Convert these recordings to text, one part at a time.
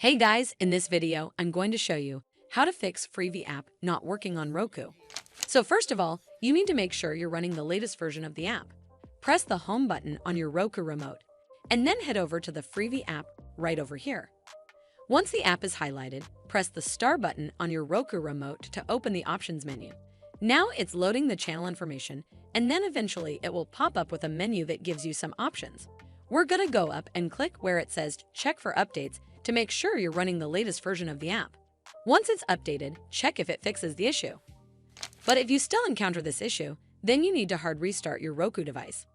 Hey guys, in this video, I'm going to show you how to fix Freevee app not working on Roku. So first of all, you need to make sure you're running the latest version of the app. Press the home button on your Roku remote, and then head over to the Freevee app right over here. Once the app is highlighted, press the star button on your Roku remote to open the options menu. Now it's loading the channel information, and then eventually it will pop up with a menu that gives you some options. We're gonna go up and click where it says check for updates to make sure you're running the latest version of the app. Once it's updated, check if it fixes the issue. But if you still encounter this issue, then you need to hard restart your Roku device.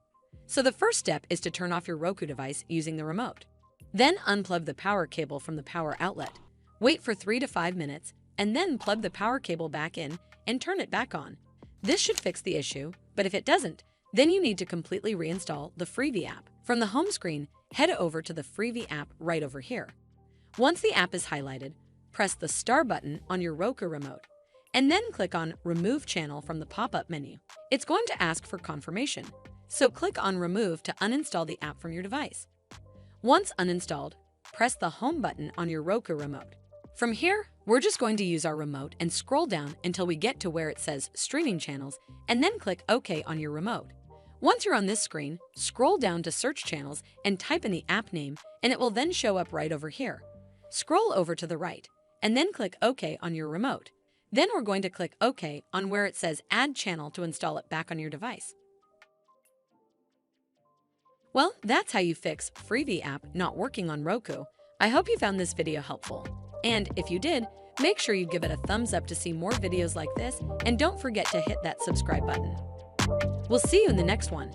So the first step is to turn off your Roku device using the remote. Then unplug the power cable from the power outlet. Wait for 3 to 5 minutes, and then plug the power cable back in and turn it back on. This should fix the issue, but if it doesn't, then you need to completely reinstall the Freevee app. From the home screen, head over to the Freevee app right over here. Once the app is highlighted, press the star button on your Roku remote, and then click on Remove Channel from the pop-up menu. It's going to ask for confirmation, so click on Remove to uninstall the app from your device. Once uninstalled, press the home button on your Roku remote. From here, we're just going to use our remote and scroll down until we get to where it says Streaming Channels, and then click OK on your remote. Once you're on this screen, scroll down to Search Channels and type in the app name, and it will then show up right over here. Scroll over to the right, and then click OK on your remote. Then we're going to click OK on where it says Add Channel to install it back on your device. Well, that's how you fix Freevee app not working on Roku. I hope you found this video helpful. And if you did, make sure you give it a thumbs up to see more videos like this, and don't forget to hit that subscribe button. We'll see you in the next one.